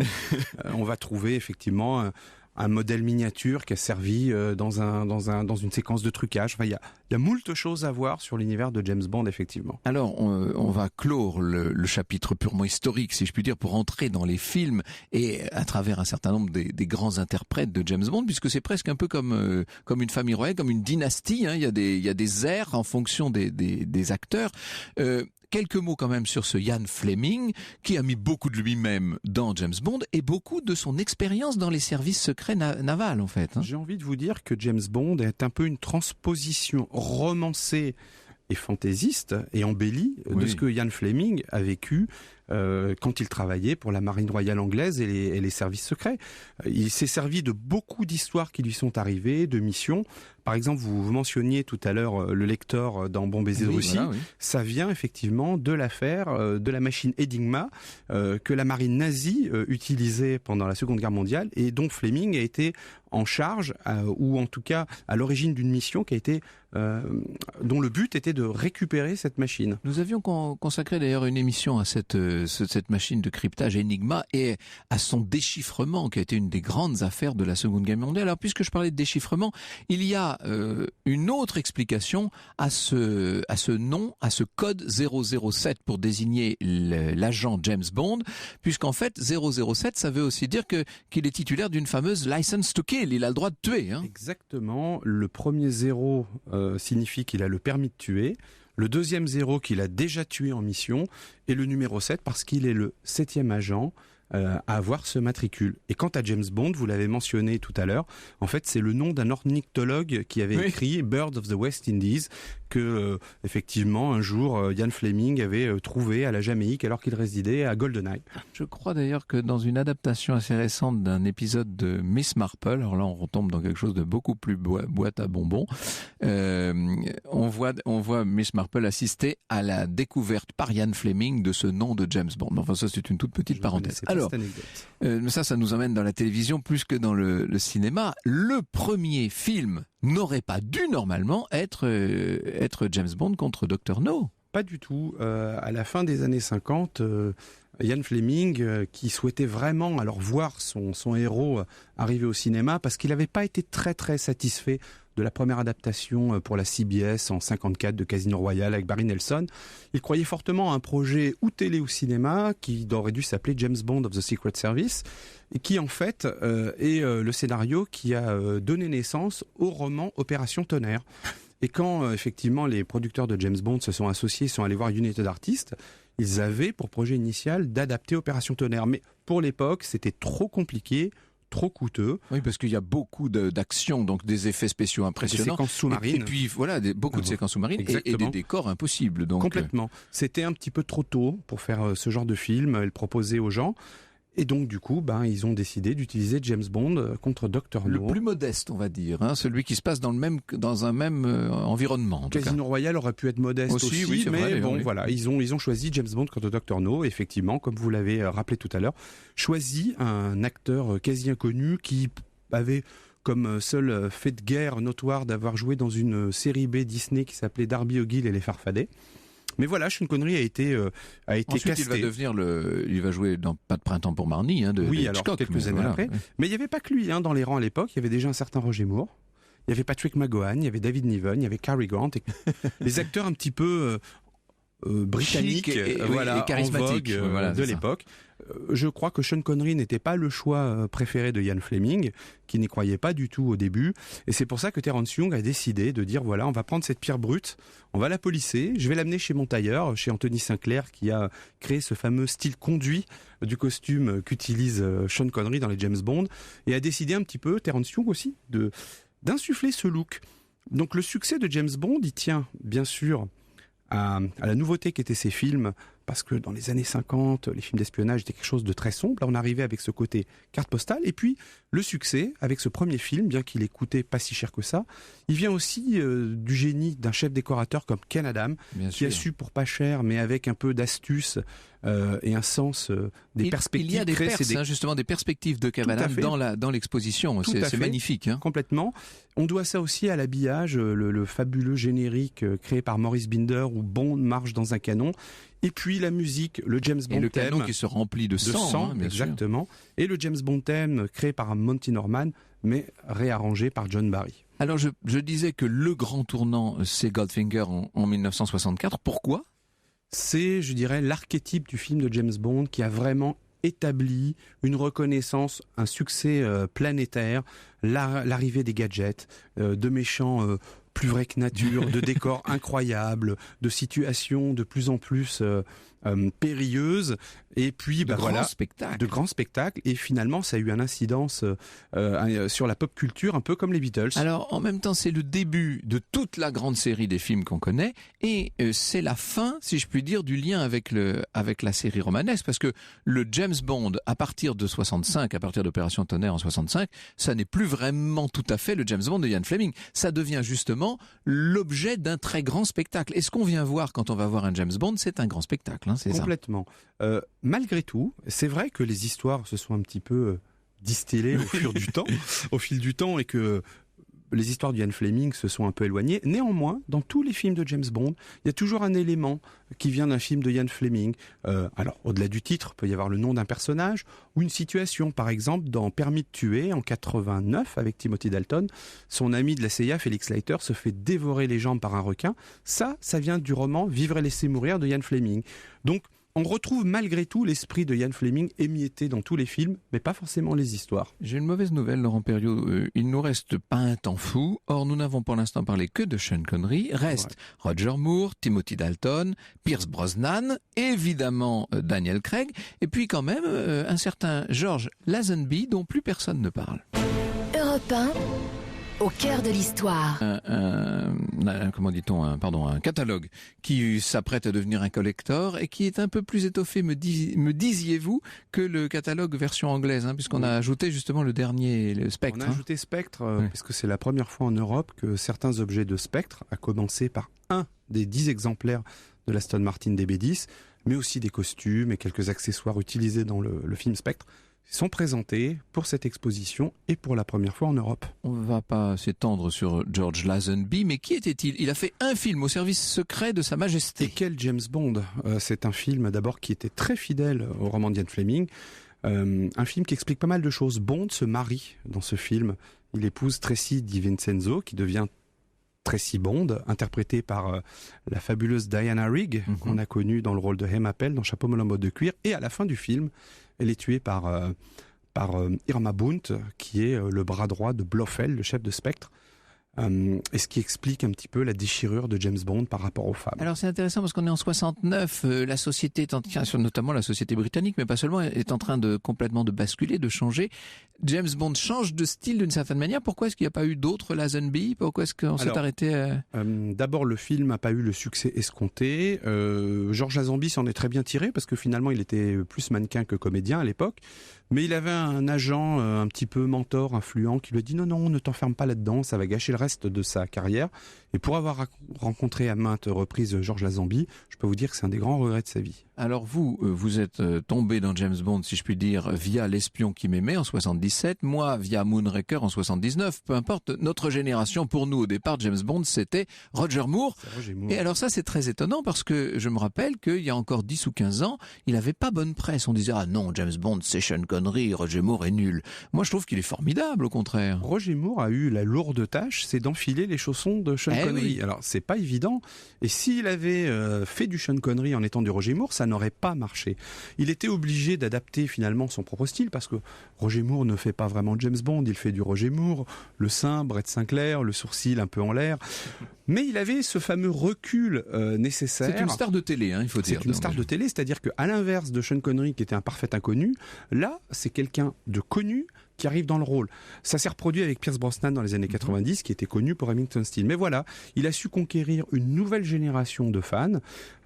On va trouver effectivement un modèle miniature qui a servi dans une séquence de trucage. Enfin, il y a moult choses à voir sur l'univers de James Bond, effectivement. Alors, on va clore le chapitre purement historique, si je puis dire, pour entrer dans les films et à travers un certain nombre des grands interprètes de James Bond, puisque c'est presque un peu comme une famille royale, comme une dynastie. Il y a des airs en fonction des acteurs. Quelques mots quand même sur ce Ian Fleming, qui a mis beaucoup de lui-même dans James Bond et beaucoup de son expérience dans les services secrets navals, en fait. J'ai envie de vous dire que James Bond est un peu une transposition romancée est fantaisiste et embelli de ce que Ian Fleming a vécu quand il travaillait pour la Marine royale anglaise et les services secrets. Il s'est servi de beaucoup d'histoires qui lui sont arrivées, de missions. Par exemple, vous mentionniez tout à l'heure le lecteur dans Bon baiser de Russie. Voilà, oui. Ça vient effectivement de l'affaire de la machine Enigma que la marine nazie utilisait pendant la Seconde Guerre mondiale et dont Fleming a été en charge, ou en tout cas à l'origine d'une mission qui a été dont le but était de récupérer cette machine. Nous avions consacré d'ailleurs une émission à cette machine de cryptage Enigma et à son déchiffrement, qui a été une des grandes affaires de la Seconde Guerre mondiale. Alors, puisque je parlais de déchiffrement, il y a une autre explication à ce nom, à ce code 007 pour désigner l'agent James Bond, puisqu'en fait 007, ça veut aussi dire qu'il est titulaire d'une fameuse license to kill. Il a le droit de tuer. Hein. Exactement. Le premier 0 signifie qu'il a le permis de tuer. Le deuxième 0 qu'il a déjà tué en mission. Et le numéro 7 parce qu'il est le 7e agent à avoir ce matricule. Et quant à James Bond, vous l'avez mentionné tout à l'heure, en fait c'est le nom d'un ornithologue qui avait écrit Birds of the West Indies, que effectivement un jour Ian Fleming avait trouvé à la Jamaïque alors qu'il résidait à GoldenEye. Je crois d'ailleurs que dans une adaptation assez récente d'un épisode de Miss Marple, alors là on retombe dans quelque chose de beaucoup plus boîte à bonbons, on voit Miss Marple assister à la découverte par Ian Fleming de ce nom de James Bond. Enfin ça c'est une toute petite parenthèse. Alors, ça nous emmène dans la télévision plus que dans le cinéma. Le premier film n'aurait pas dû normalement être James Bond contre Dr No. Pas du tout. À la fin des années 50, Ian Fleming, qui souhaitait vraiment voir son héros arriver au cinéma, parce qu'il n'avait pas été très très satisfait de la première adaptation pour la CBS en 54 de Casino Royale avec Barry Nelson. Il croyait fortement à un projet ou télé ou cinéma qui aurait dû s'appeler James Bond of the Secret Service et qui en fait est le scénario qui a donné naissance au roman Opération Tonnerre. Et quand effectivement les producteurs de James Bond se sont associés, sont allés voir United Artists, ils avaient pour projet initial d'adapter Opération Tonnerre. Mais pour l'époque, c'était trop compliqué, trop coûteux. Oui, parce qu'il y a beaucoup d'actions, donc des effets spéciaux impressionnants. Des séquences sous-marines. Et puis voilà, beaucoup de séquences sous-marines et des décors impossibles. Donc. Complètement. C'était un petit peu trop tôt pour faire ce genre de film et le proposer aux gens. Et donc, du coup, ils ont décidé d'utiliser James Bond contre Dr. No. Le plus modeste, on va dire, celui qui se passe dans un même environnement. Casino Royale aurait pu être modeste aussi oui, mais vrai, voilà, ils ont choisi James Bond contre Dr. No, effectivement, comme vous l'avez rappelé tout à l'heure, choisi un acteur quasi inconnu qui avait comme seul fait de guerre notoire d'avoir joué dans une série B Disney qui s'appelait Darby O'Gill et les Farfadets. Mais voilà, Sean Connery a été Ensuite, casté. Il va jouer dans Pas de printemps pour Marnie, de Hitchcock, quelques années après. Mais il n'y avait pas que lui dans les rangs à l'époque. Il y avait déjà un certain Roger Moore. Il y avait Patrick McGowan, il y avait David Niven, il y avait Cary Grant. Les acteurs un petit peu britanniques, et charismatiques de l'époque. Je crois que Sean Connery n'était pas le choix préféré de Ian Fleming, qui n'y croyait pas du tout au début. Et c'est pour ça que Terence Young a décidé de dire, voilà, on va prendre cette pierre brute, on va la polisser, je vais l'amener chez mon tailleur, chez Anthony Sinclair, qui a créé ce fameux style conduit du costume qu'utilise Sean Connery dans les James Bond, et a décidé un petit peu, Terence Young aussi, d'insuffler ce look. Donc le succès de James Bond, il tient bien sûr à la nouveauté qu'étaient ces films, parce que dans les années 50, les films d'espionnage étaient quelque chose de très sombre. Là, on arrivait avec ce côté carte postale. Et puis, le succès, avec ce premier film, bien qu'il ait coûté pas si cher que ça, il vient aussi du génie d'un chef décorateur comme Ken Adam, qui a su pour pas cher, mais avec un peu d'astuce et un sens des perspectives. Il y a des justement des perspectives de Ken Adam dans l'exposition. C'est magnifique. Complètement. On doit ça aussi à l'habillage, le fabuleux générique créé par Maurice Binder où Bond marche dans un canon. Et puis la musique, le James Bond theme. Et le canon qui se remplit de sang, bien exactement. Sûr. Et le James Bond theme créé par Monty Norman, mais réarrangé par John Barry. Alors je disais que le grand tournant, c'est Goldfinger en 1964. Pourquoi ? C'est, je dirais, l'archétype du film de James Bond qui a vraiment établi une reconnaissance, un succès planétaire, l'arrivée des gadgets, de méchants plus vrais que nature, de décors incroyables, de situations de plus en plus périlleuse, et puis de grands spectacles, et finalement ça a eu une incidence sur la pop culture, un peu comme les Beatles. Alors en même temps, c'est le début de toute la grande série des films qu'on connaît, et c'est la fin, si je puis dire, du lien avec la série romanesque, parce que le James Bond, à partir de 65, à partir d'Opération Tonnerre en 65, ça n'est plus vraiment tout à fait le James Bond de Ian Fleming. Ça devient justement l'objet d'un très grand spectacle. Et ce qu'on vient voir quand on va voir un James Bond, c'est un grand spectacle, hein, c'est ça. Complètement. Malgré tout, c'est vrai que les histoires se sont un petit peu distillées au fil du temps, et que les histoires d'Ian Fleming se sont un peu éloignées. Néanmoins, dans tous les films de James Bond, il y a toujours un élément qui vient d'un film de Ian Fleming. Alors, au-delà du titre, il peut y avoir le nom d'un personnage ou une situation. Par exemple, dans Permis de tuer, en 89, avec Timothy Dalton, son ami de la CIA, Felix Leiter, se fait dévorer les jambes par un requin. Ça vient du roman Vivre et laisser mourir de Ian Fleming. Donc, on retrouve malgré tout l'esprit de Ian Fleming émietté dans tous les films, mais pas forcément les histoires. J'ai une mauvaise nouvelle, Laurent Perriot. Il nous reste pas un temps fou. Or, nous n'avons pour l'instant parlé que de Sean Connery. Reste Roger Moore, Timothy Dalton, Pierce Brosnan, évidemment Daniel Craig, et puis quand même un certain George Lazenby dont plus personne ne parle. Europe 1, au cœur de l'histoire. Un catalogue qui s'apprête à devenir un collector et qui est un peu plus étoffé, me disiez-vous, que le catalogue version anglaise, hein, puisqu'on a ajouté justement le dernier, le Spectre. On a ajouté Spectre, puisque c'est la première fois en Europe que certains objets de Spectre, à commencer par un des 10 exemplaires de l'Aston Martin DB10, mais aussi des costumes et quelques accessoires utilisés dans le film Spectre, sont présentés pour cette exposition et pour la première fois en Europe. On ne va pas s'étendre sur George Lazenby, mais qui était-il ? Il a fait un film au service secret de Sa Majesté. Et quel James Bond ? C'est un film d'abord qui était très fidèle au roman d'Ian Fleming, un film qui explique pas mal de choses. Bond se marie dans ce film. Il épouse Tracy DiVincenzo, qui devient Tracy Bond, interprétée par la fabuleuse Diana Rigg, qu'on a connue dans le rôle de Emma Pell dans Chapeau melon botte de cuir. Et à la fin du film, elle est tuée par Irma Bunt, qui est le bras droit de Blofeld, le chef de Spectre. Et ce qui explique un petit peu la déchirure de James Bond par rapport aux femmes. Alors c'est intéressant parce qu'on est en 69, la société notamment la société britannique, mais pas seulement, est en train de complètement de basculer, de changer. James Bond change de style d'une certaine manière. Pourquoi est-ce qu'il n'y a pas eu d'autres Lazenby ? Pourquoi est-ce qu'on s'est arrêté D'abord, le film n'a pas eu le succès escompté. George Lazenby s'en est très bien tiré parce que finalement, il était plus mannequin que comédien à l'époque. Mais il avait un agent un petit peu mentor, influent, qui lui a dit non, ne t'enferme pas là-dedans, ça va gâcher le reste de sa carrière. Et pour avoir rencontré à maintes reprises George Lazenby, je peux vous dire que c'est un des grands regrets de sa vie. Alors vous êtes tombé dans James Bond, si je puis dire, via L'espion qui m'aimait en 77, moi via Moonraker en 79, peu importe, notre génération, pour nous au départ, James Bond, c'était Roger Moore. Et alors ça, c'est très étonnant parce que je me rappelle qu'il y a encore 10 ou 15 ans, il n'avait pas bonne presse. On disait, ah non, James Bond, c'est Sean Connery, Roger Moore est nul. Moi, je trouve qu'il est formidable, au contraire. Roger Moore a eu la lourde tâche, c'est d'enfiler les chaussons de Sean Connery. Oui. Alors, c'est pas évident. Et s'il avait fait du Sean Connery en étant du Roger Moore, ça n'aurait pas marché. Il était obligé d'adapter finalement son propre style parce que Roger Moore ne fait pas vraiment James Bond, il fait du Roger Moore, le sein, Brett Sinclair, le sourcil un peu en l'air. Mais il avait ce fameux recul nécessaire. C'est une star de télé, il faut dire. C'est une star de télé, c'est-à-dire qu'à l'inverse de Sean Connery qui était un parfait inconnu, là, c'est quelqu'un de connu qui arrive dans le rôle. Ça s'est reproduit avec Pierce Brosnan dans les années 90, qui était connu pour Remington Steele. Mais voilà, il a su conquérir une nouvelle génération de fans.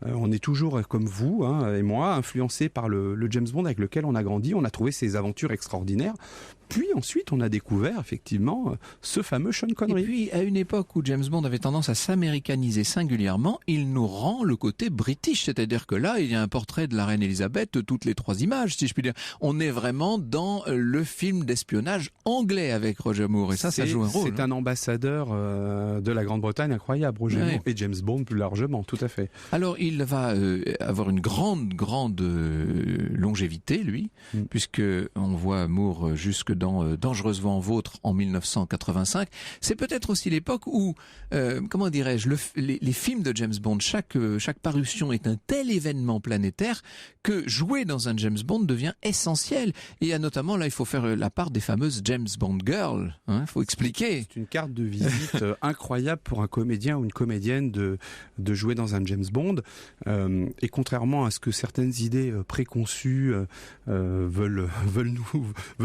On est toujours, comme vous et moi, influencés par le James Bond avec lequel on a grandi. On a trouvé ses aventures extraordinaires. Puis ensuite, on a découvert effectivement ce fameux Sean Connery. Et puis, à une époque où James Bond avait tendance à s'américaniser singulièrement, il nous rend le côté british. C'est-à-dire que là, il y a un portrait de la reine Elisabeth de toutes les 3 images, si je puis dire. On est vraiment dans le film d'espionnage anglais avec Roger Moore. Et ça joue un rôle. C'est un ambassadeur de la Grande-Bretagne incroyable, Roger Moore. Et James Bond plus largement, tout à fait. Alors, il va avoir une grande longévité, lui, puisque on voit Moore jusque dans Dangereusement Vôtre en 1985. C'est peut-être aussi l'époque où, comment dirais-je, les films de James Bond, chaque parution est un tel événement planétaire que jouer dans un James Bond devient essentiel. Et il y a notamment, là, il faut faire la part des fameuses James Bond Girls. Il faut expliquer. C'est une carte de visite incroyable pour un comédien ou une comédienne de jouer dans un James Bond. Et contrairement à ce que certaines idées préconçues veulent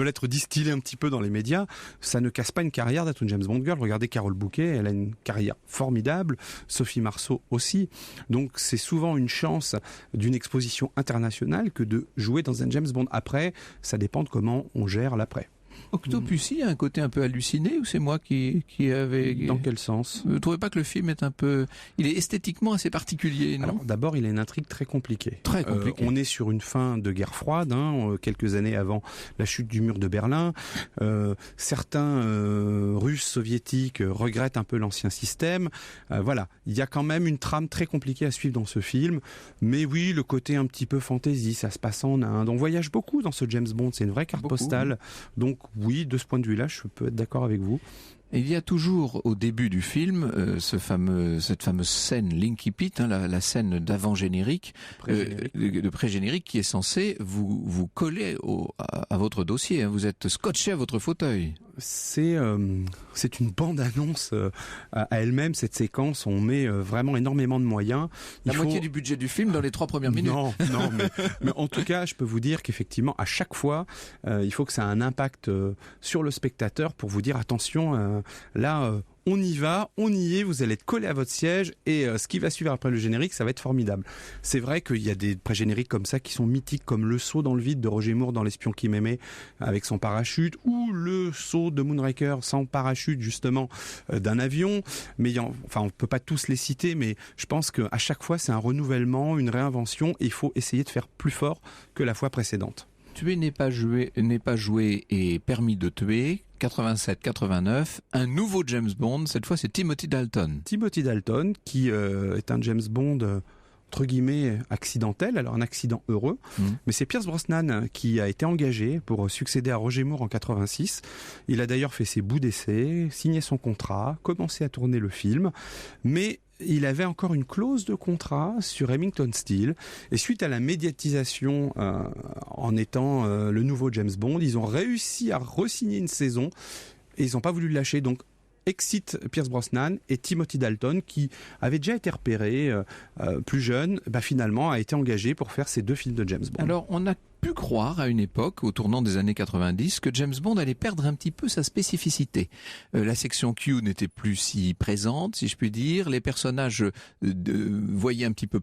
être distillées un petit peu dans les médias, ça ne casse pas une carrière d'être une James Bond Girl. Regardez Carole Bouquet, elle a une carrière formidable. Sophie Marceau aussi. Donc c'est souvent une chance d'une exposition internationale que de jouer dans un James Bond. Après, ça dépend de comment on gère l'après. Octopussy a un côté un peu halluciné, ou c'est moi qui avait... Dans quel sens ? Vous ne trouvez pas que le film est un peu... Il est esthétiquement assez particulier, non ? Alors, d'abord, il a une intrigue très compliquée. Très compliquée. On est sur une fin de guerre froide, quelques années avant la chute du mur de Berlin. Certains Russes soviétiques regrettent un peu l'ancien système. Voilà, il y a quand même une trame très compliquée à suivre dans ce film. Mais oui, le côté un petit peu fantasy, ça se passe en Inde. On voyage beaucoup dans ce James Bond, c'est une vraie carte postale. Donc oui, de ce point de vue-là, je peux être d'accord avec vous. Il y a toujours au début du film cette fameuse scène Linky Pit, la scène d'avant-générique, de pré-générique qui est censée vous coller à votre dossier. Vous êtes scotché à votre fauteuil. C'est une bande-annonce à elle-même, cette séquence. On met vraiment énormément de moyens. Moitié du budget du film dans les 3 premières minutes. Non, mais en tout cas, je peux vous dire qu'effectivement, à chaque fois, il faut que ça ait un impact sur le spectateur pour vous dire attention, on y va, on y est, vous allez être collé à votre siège et ce qui va suivre après le générique, ça va être formidable. C'est vrai qu'il y a des pré-génériques comme ça qui sont mythiques, comme le saut dans le vide de Roger Moore dans L'espion qui m'aimait avec son parachute, ou le saut de Moonraker sans parachute justement d'un avion. Mais on peut pas tous les citer, mais je pense qu'à chaque fois c'est un renouvellement, une réinvention, et il faut essayer de faire plus fort que la fois précédente. Tuer n'est pas joué et permis de tuer. 87-89, un nouveau James Bond, cette fois c'est Timothy Dalton. Timothy Dalton, qui est un James Bond entre guillemets accidentel, alors un accident heureux, mais c'est Pierce Brosnan qui a été engagé pour succéder à Roger Moore en 86. Il a d'ailleurs fait ses bouts d'essai, signé son contrat, commencé à tourner le film, mais il avait encore une clause de contrat sur Remington Steele, et suite à la médiatisation en étant le nouveau James Bond, ils ont réussi à re-signer une saison et ils n'ont pas voulu le lâcher. Donc excite Pierce Brosnan, et Timothy Dalton, qui avait déjà été repéré plus jeune, finalement a été engagé pour faire ces 2 films de James Bond. Alors on a pu croire à une époque, au tournant des années 90, que James Bond allait perdre un petit peu sa spécificité. La section Q n'était plus si présente, si je puis dire. Les personnages voyaient un petit peu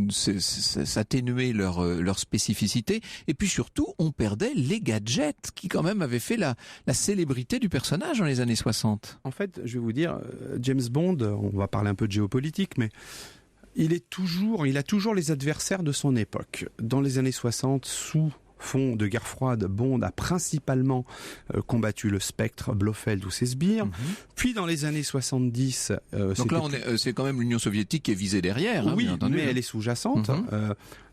s'atténuer leur spécificité. Et puis surtout, on perdait les gadgets qui quand même avaient fait la célébrité du personnage dans les années 60. En fait, je vais vous dire, James Bond, on va parler un peu de géopolitique, mais il a toujours les adversaires de son époque. Dans les années 60, sous fond de guerre froide, Bond a principalement combattu le Spectre, Blofeld ou ses sbires. Puis dans les années 70... donc là, c'est quand même l'Union soviétique qui est visée derrière. Oui, bien entendu, mais elle est sous-jacente.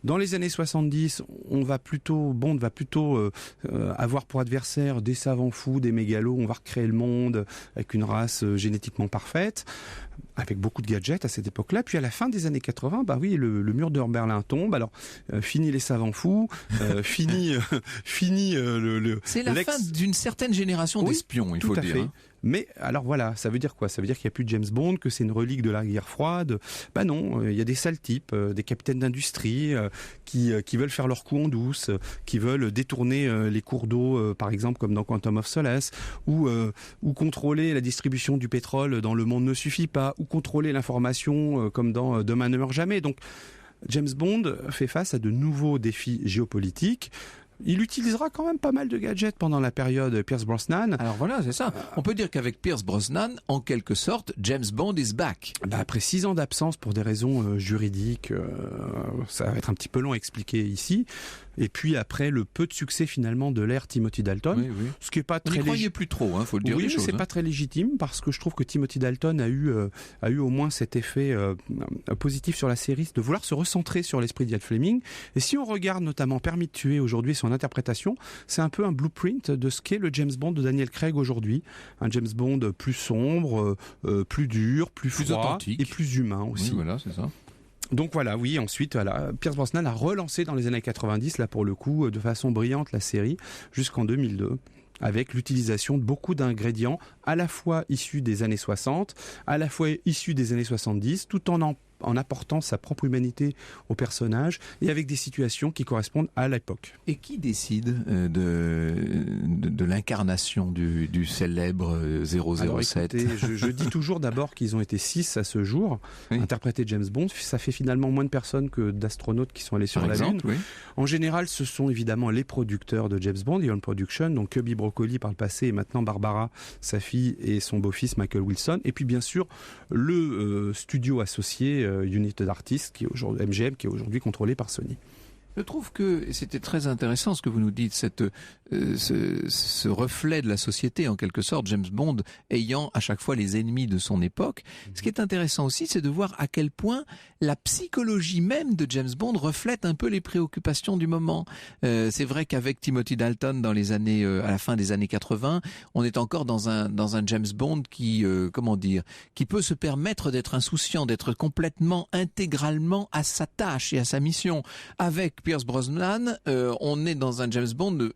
Dans les années 70, Bond va plutôt avoir pour adversaire des savants fous, des mégalos. On va recréer le monde avec une race génétiquement parfaite, avec beaucoup de gadgets à cette époque-là. Puis à la fin des années 80, le mur de Berlin tombe. Alors, fini les savants fous, fini c'est la fin d'une certaine génération d'espions, il faut le dire. Fait. Mais alors voilà, ça veut dire quoi ? Ça veut dire qu'il n'y a plus de James Bond, que c'est une relique de la guerre froide. Non, il y a des sales types, des capitaines d'industrie qui veulent faire leur coup en douce, qui veulent détourner les cours d'eau, par exemple comme dans Quantum of Solace, ou contrôler la distribution du pétrole dans Le Monde ne suffit pas, ou contrôler l'information comme dans Demain ne meurt jamais. Donc James Bond fait face à de nouveaux défis géopolitiques. Il utilisera quand même pas mal de gadgets pendant la période Pierce Brosnan. Alors voilà, c'est ça. On peut dire qu'avec Pierce Brosnan, en quelque sorte, James Bond is back. Après 6 ans d'absence pour des raisons juridiques, ça va être un petit peu long à expliquer ici. Et puis après le peu de succès finalement de l'ère Timothy Dalton, Oui, oui. ce qui est pas On n'y très croyait plus trop, faut le dire. oui, les mais choses, c'est pas très légitime parce que je trouve que Timothy Dalton a eu au moins cet effet positif sur la série de vouloir se recentrer sur l'esprit d'Ian Fleming. Et si on regarde notamment Permis de tuer aujourd'hui, son interprétation, c'est un peu un blueprint de ce qu'est le James Bond de Daniel Craig aujourd'hui. Un James Bond plus sombre, plus dur, plus froid authentique et plus humain aussi. Oui, voilà, c'est ça. Donc voilà, oui, ensuite, Pierce Brosnan a relancé dans les années 90, là pour le coup, de façon brillante la série, jusqu'en 2002, avec l'utilisation de beaucoup d'ingrédients, à la fois issus des années 60, à la fois issus des années 70, tout en apportant sa propre humanité au personnage et avec des situations qui correspondent à l'époque. Et qui décide de l'incarnation du célèbre 007? Alors écoutez, je dis toujours d'abord qu'ils ont été 6 à ce jour, interpréter James Bond. Ça fait finalement moins de personnes que d'astronautes qui sont allés sur la Lune. Oui. En général, ce sont évidemment les producteurs de James Bond, Eon Production, donc Cubby Broccoli par le passé et maintenant Barbara, sa fille et son beau-fils Michael Wilson. Et puis bien sûr, le studio associé United Artists, qui est aujourd'hui MGM, qui est aujourd'hui contrôlé par Sony. Je trouve que c'était très intéressant ce que vous nous dites, ce reflet de la société en quelque sorte, James Bond ayant à chaque fois les ennemis de son époque. Ce qui est intéressant aussi, c'est de voir à quel point la psychologie même de James Bond reflète un peu les préoccupations du moment. C'est vrai qu'avec Timothy Dalton dans les années, à la fin des années 80, on est encore dans un James Bond qui, qui peut se permettre d'être insouciant, d'être complètement, intégralement à sa tâche et à sa mission. Avec Pierce Brosnan, on est dans un James Bond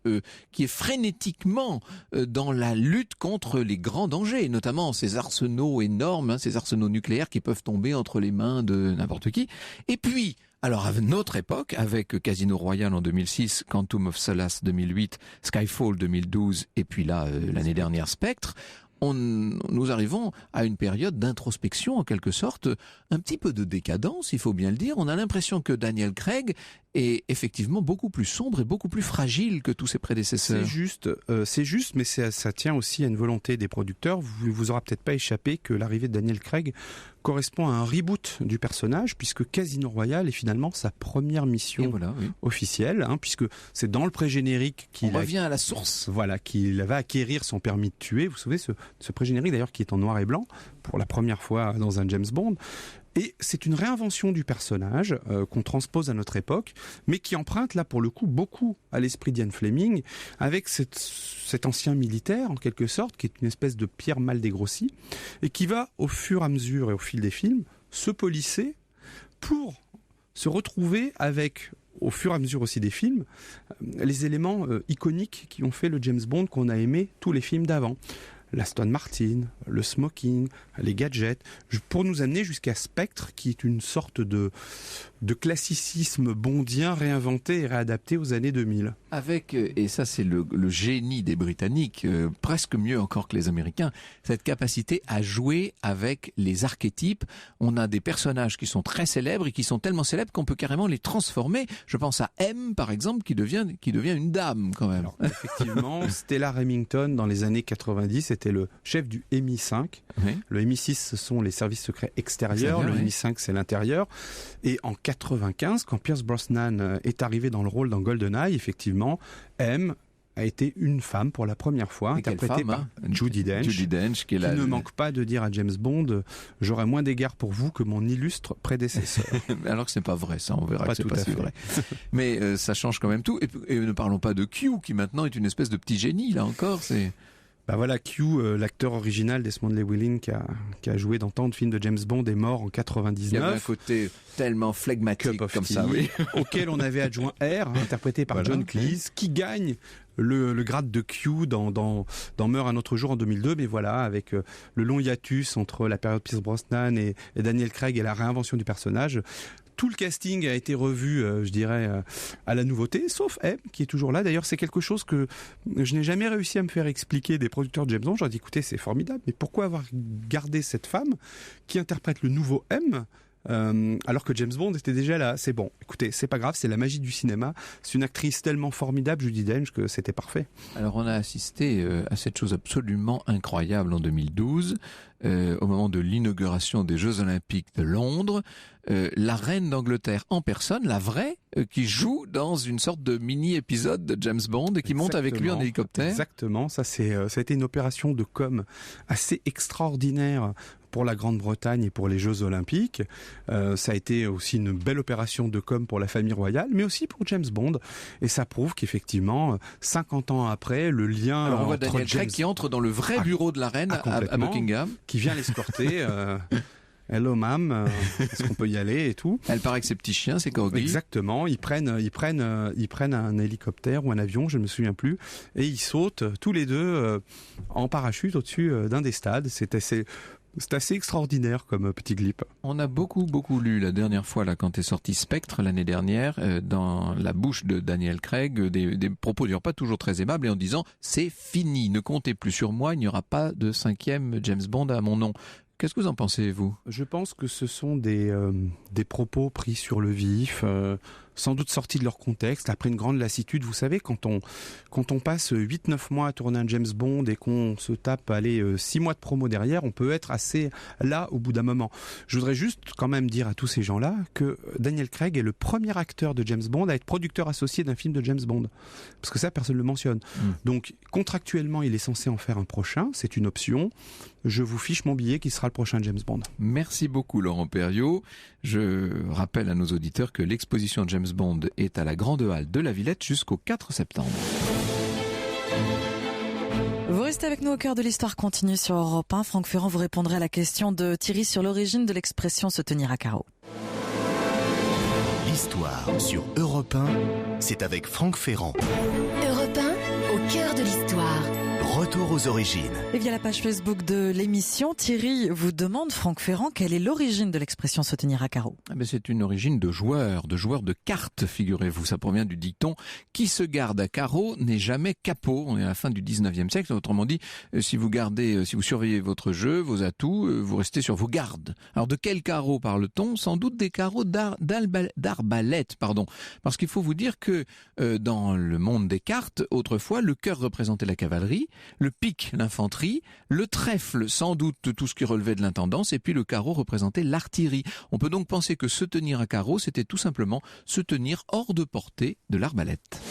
qui est frénétiquement dans la lutte contre les grands dangers, notamment ces arsenaux énormes, ces arsenaux nucléaires qui peuvent tomber entre les mains de n'importe qui. Et puis, alors à notre époque, avec Casino Royale en 2006, Quantum of Solace 2008, Skyfall 2012, et puis là, l'année dernière, Spectre, nous arrivons à une période d'introspection en quelque sorte, un petit peu de décadence, il faut bien le dire. On a l'impression que Daniel Craig est effectivement beaucoup plus sombre et beaucoup plus fragile que tous ses prédécesseurs. C'est juste, mais ça tient aussi à une volonté des producteurs. Vous aura peut-être pas échappé que l'arrivée de Daniel Craig correspond à un reboot du personnage, puisque Casino Royale est finalement sa première mission officielle, puisque c'est dans le pré-générique qu'il revient à la source. Voilà, qu'il va acquérir son permis de tuer. Vous savez, ce pré-générique d'ailleurs qui est en noir et blanc, pour la première fois dans un James Bond. Et c'est une réinvention du personnage qu'on transpose à notre époque, mais qui emprunte là pour le coup beaucoup à l'esprit d'Ian Fleming, avec cet ancien militaire en quelque sorte, qui est une espèce de Pierre mal dégrossi, et qui va au fur et à mesure et au fil des films se polisser pour se retrouver avec, au fur et à mesure aussi des films, les éléments iconiques qui ont fait le James Bond qu'on a aimé tous les films d'avant. L'Aston Martin, le smoking, les gadgets, pour nous amener jusqu'à Spectre, qui est une sorte de classicisme bondien réinventé et réadapté aux années 2000. Avec, et ça c'est le génie des Britanniques, presque mieux encore que les Américains, cette capacité à jouer avec les archétypes. On a des personnages qui sont très célèbres et qui sont tellement célèbres qu'on peut carrément les transformer. Je pense à M, par exemple, qui devient une dame quand même. Alors, effectivement, Stella Remington, dans les années 90, était le chef du MI5. Oui. Le MI6, ce sont les services secrets extérieurs. Le MI5, c'est l'intérieur. Et en 95, quand Pierce Brosnan est arrivé dans le rôle dans GoldenEye, effectivement, M a été une femme pour la première fois, interprétée par Judi Dench, qui ne manque pas de dire à James Bond « J'aurai moins d'égard pour vous que mon illustre prédécesseur ». Alors que c'est pas vrai, ça, on verra que c'est pas si vrai. Mais ça change quand même tout. Et ne parlons pas de Q, qui maintenant est une espèce de petit génie, là encore, c'est... Bah voilà, Q, l'acteur original Desmond Llewellyn qui a joué dans tant de films de James Bond, est mort en 99. Il y avait un côté tellement flegmatique comme ça, oui. Auquel on avait adjoint R, interprété par John Cleese, qui gagne le grade de Q dans Meurt un autre jour en 2002, mais voilà, avec le long hiatus entre la période Pierce Brosnan et Daniel Craig et la réinvention du personnage. Tout le casting a été revu, je dirais, à la nouveauté, sauf M, qui est toujours là. D'ailleurs, c'est quelque chose que je n'ai jamais réussi à me faire expliquer des producteurs de James Bond. J'ai dit, écoutez, c'est formidable, mais pourquoi avoir gardé cette femme qui interprète le nouveau M, alors que James Bond était déjà là. C'est bon, écoutez, c'est pas grave, c'est la magie du cinéma. C'est une actrice tellement formidable, Judi Dench, que c'était parfait. Alors on a assisté à cette chose absolument incroyable en 2012, au moment de l'inauguration des Jeux Olympiques de Londres, la reine d'Angleterre en personne, la vraie, qui joue dans une sorte de mini-épisode de James Bond et qui monte avec lui en hélicoptère. Exactement, ça a été une opération de com assez extraordinaire pour la Grande-Bretagne et pour les Jeux Olympiques. Ça a été aussi une belle opération de com pour la famille royale, mais aussi pour James Bond. Et ça prouve qu'effectivement, 50 ans après, le lien Alors on voit entre Daniel Craig qui entre dans le vrai bureau de la reine à Buckingham. Qui vient l'escorter. Hello, mam. Est-ce qu'on peut y aller et tout? Elle part avec ses petits chiens, ses corgis. Exactement. Ils prennent un hélicoptère ou un avion, je ne me souviens plus, et ils sautent tous les deux en parachute au-dessus d'un des stades. C'est assez extraordinaire comme petit clip. On a beaucoup lu la dernière fois là quand est sorti Spectre l'année dernière dans la bouche de Daniel Craig des propos d'ailleurs pas toujours très aimables et en disant c'est fini, ne comptez plus sur moi, il n'y aura pas de 5e James Bond à mon nom. Qu'est-ce que vous en pensez, vous? Je pense que ce sont des propos pris sur le vif, sans doute sortis de leur contexte, après une grande lassitude. Vous savez, quand on passe 8-9 mois à tourner un James Bond et qu'on se tape 6 mois de promo derrière, on peut être assez là au bout d'un moment. Je voudrais juste quand même dire à tous ces gens-là que Daniel Craig est le premier acteur de James Bond à être producteur associé d'un film de James Bond. Parce que ça, personne ne le mentionne. Donc, contractuellement, il est censé en faire un prochain, c'est une option. Je vous fiche mon billet qui sera le prochain James Bond. Merci beaucoup Laurent Perriot. Je rappelle à nos auditeurs que l'exposition de James Bond est à la Grande Halle de la Villette jusqu'au 4 septembre. Vous restez avec nous au cœur de l'histoire continue sur Europe 1. Franck Ferrand, vous répondrez à la question de Thierry sur l'origine de l'expression se tenir à carreau. L'histoire sur Europe 1, c'est avec Franck Ferrand. Europe 1, au cœur de l'histoire. Retour aux origines. Et via la page Facebook de l'émission, Thierry vous demande, Franck Ferrand, quelle est l'origine de l'expression se tenir à carreau? C'est une origine de joueur de cartes, figurez-vous. Ça provient du dicton « Qui se garde à carreau n'est jamais capot ». On est à la fin du 19e siècle. Autrement dit, si vous surveillez votre jeu, vos atouts, vous restez sur vos gardes. Alors de quels carreaux parle-t-on? Sans doute des carreaux d'arbalète, Parce qu'il faut vous dire que dans le monde des cartes, autrefois, le cœur représentait la cavalerie, le pique l'infanterie, le trèfle sans doute tout ce qui relevait de l'intendance et puis le carreau représentait l'artillerie. On peut donc penser que se tenir à carreau, c'était tout simplement se tenir hors de portée de l'arbalète.